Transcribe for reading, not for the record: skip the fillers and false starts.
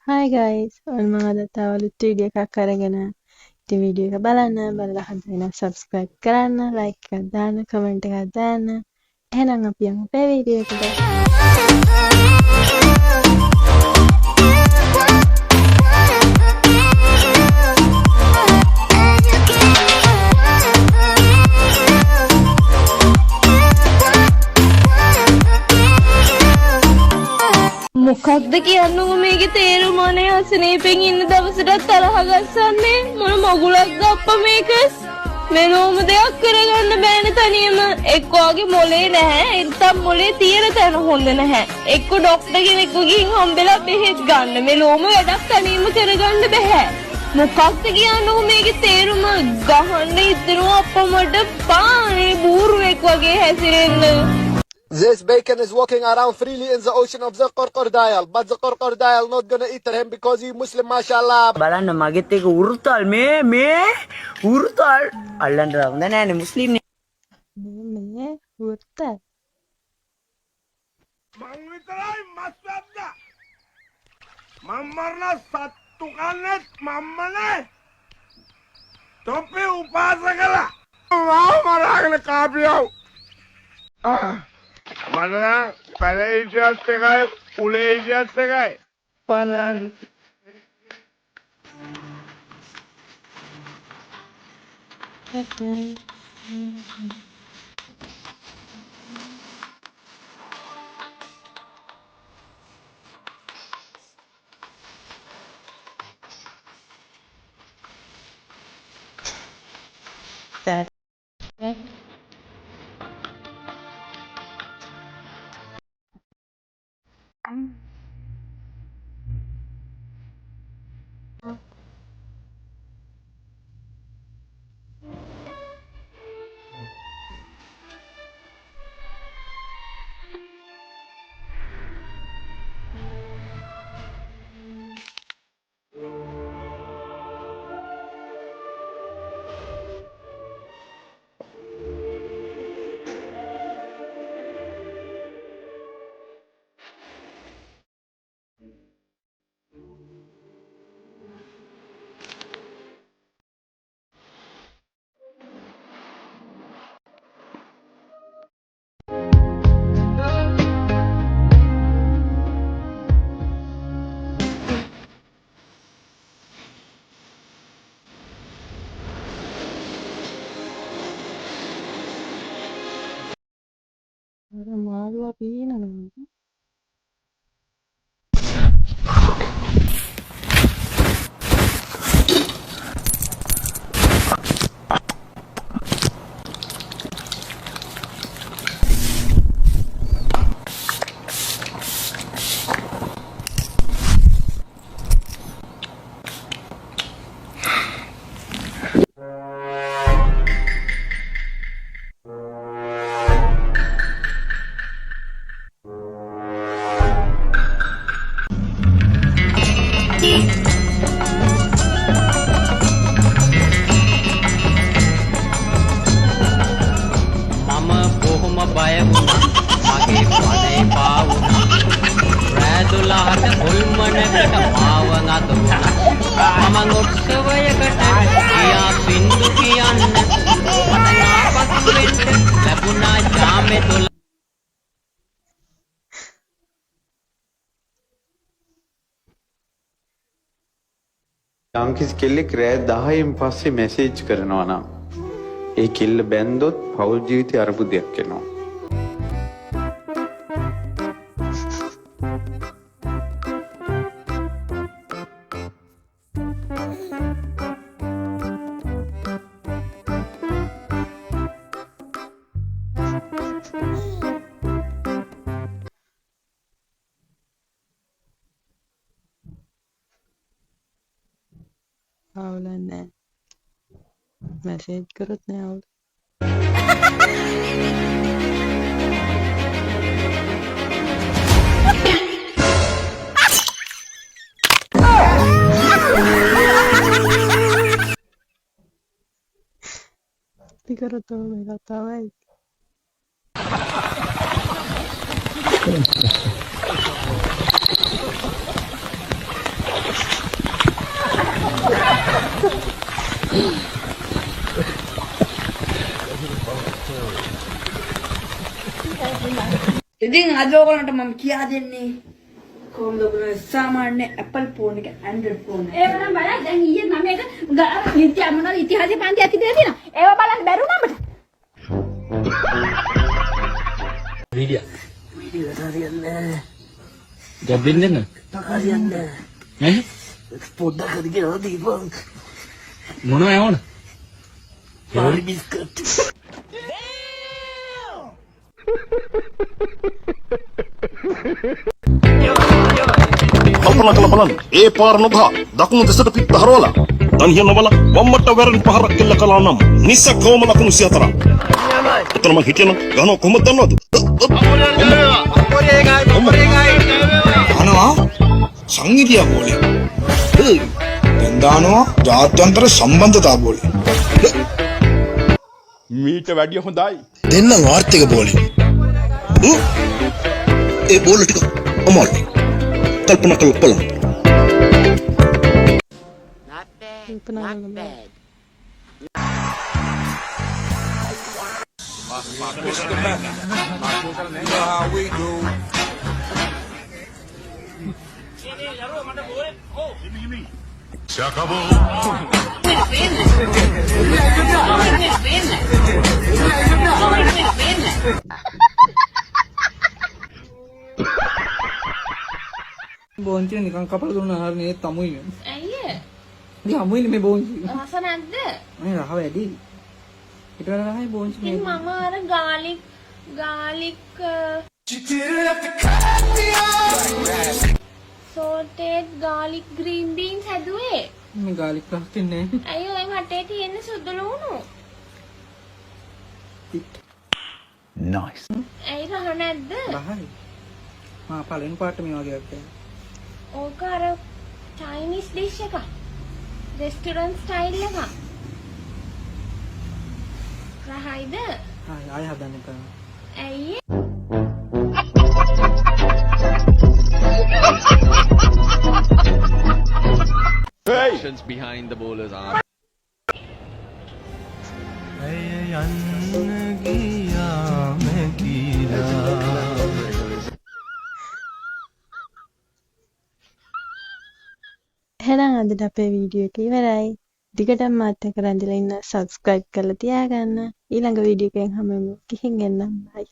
Hi guys, ඔන්න මම අද තවලුත් වීඩියෝ එකක් අරගෙන ඉතින් වීඩියෝ එක බලලා හදන්න subscribe කරන්න, like එකක් දාන්න, comment එකක් දාන්න. එහෙනම් අපි යමු අපේ වීඩියෝ එකට. මොකක්ද කියන්නකො මේකේ තේරුම අනේ අසනීපෙන් ඉන්න දවසට තරහ ගස්සන්නේ මොන මගුලක්ද අප්පා මේක මෙලොවම දෙයක් කරගන්න බෑනේ තනියම එක්කෝගේ මොලේ නැහැ එතම් මොලේ තියෙන තැන හොඳ නැහැ එක්ක ડોක්ටර් කෙනෙක්ව ගිහින් හම්බෙලා බෙහෙත් ගන්න මෙලොවම වැඩක් තනියම කරගන්න බෑ මොකක්ද කියන්නකො මේකේ තේරුම ගහන්න හිතනවා අප්පා මට පානේ බූරුවෙක් වගේ හැසිරෙන්න. This bacon is walking around freely in the ocean of the crocodile, but the crocodile not gonna eat him because he Muslim, mashallah. බලන්න මගෙත් එක උරුතල් මේ උරුතල් අල්ලන්න හොඳ නෑනේ මුස්ලිම් නේ මේ උත්ත මං විතරයි මස්වැද්දා මම මරන සත්තු කන්නේත් මම්මනේ තොප්පි උපාසකලා මාව මරාගෙන කාපියව මම පැලේජස් එකයි උලේජස් එකයි බලන්න that මාළුවා පීනනවා. බය වුණා මගේ පදේ පාවුණා රැඳුලාට හොල්මනකට මාව නදුණා මම උත්සවයකට ගියා බින්දු කියන්න මට නාපත් වෙන්න ලැබුණා ජාමේ තුල යම්කිසි කෙල්ලෙක් රෑ 10න් පස්සේ මැසේජ් කරනවා නම් ඒ කෙල්ල බැන්දොත් පෞල් ජීවිතේ අරුබුදයක් වෙනවා. අවුල නැහැ. මැසේජ් කරොත් නෑ අවුල. Figaro todo me lo estaba ahí. ඉතින් අද ඔයගොල්ලන්ට මම කියා දෙන්නේ කොහොමද ඔයගොල්ලෝ සාමාන්‍ය Apple phone එක Android phone එක. ඒව නම් බලන්න දැන් ඊයේ මම ඒක විද්‍යා මොනවද ඉතිහාසයේ පන්ති ඇති දෙලා තියෙනවා. ඒව බලන්න බැරුණා අපිට. වීඩියෝ හරියන්නේ. ගැබ්බින් දෙන්න. හරියන්නේ. ඈ? පොඩ්ඩක් හරි ගෙනලා දීපන්. මොනවා යවන? පාරි බිස්කට්. කල්පනා කරලා බලන්න. ඒ පාර නොගහ දකුණු දෙසට පිට හරවලා. දැන් හිය නොබල වම්මට වැරෙන් පහරක් කෙල්ල කළා නම් නිසකවම ලකුණු 34. උතන මං හිටියන ගහන කොහොමද දන්නවද? අනවා සංගීතිය බෝලේ. දැන් දානවා ජාත්‍යන්තර සම්බන්ධතා බෝලේ. මීට වැඩිය හොඳයි. දෙන්න ආර්ථික බෝලේ. ඒ බෝල ටික අමාරු. කල්පනා කරලා බලන්න. කල්පනා කරලා බෝන්චි නිකන් කපලා දුන්න ආහාරනේ තමුයි නේ. ඇයි? ඉතින් අමුයිනේ මේ බෝන්චි. රස නැද්ද? මේ රහ වැඩි. ඊට වඩා රහයි බෝන්චි මේ. ඉතින් මම අර garlic salted garlic green beans හැදුවේ. මේ ගාලික් රහ තින්නේ. ඇයි ඔය මටේ තියෙන සුදු ලුණු? Nice. ඇයි රහ නැද්ද? රහයි. මා පළවෙනි පාට මේ වගේ එකක්. ඕක අර Chinese dish එක. restaurant style එක. රහයිද? ආය හදන්න එපා. ඇයි? Actions behind the bowlers are. එහෙනම් අදට අපේ වීඩියෝ එක ඉවරයි. දිගටම මාත් එක්ක රැඳිලා ඉන්න සබ්ස්ක්‍රයිබ් කරලා තියාගන්න. ඊළඟ වීඩියෝ එකෙන් හමුවෙමු. ගිහින් එන්නම්. බයි.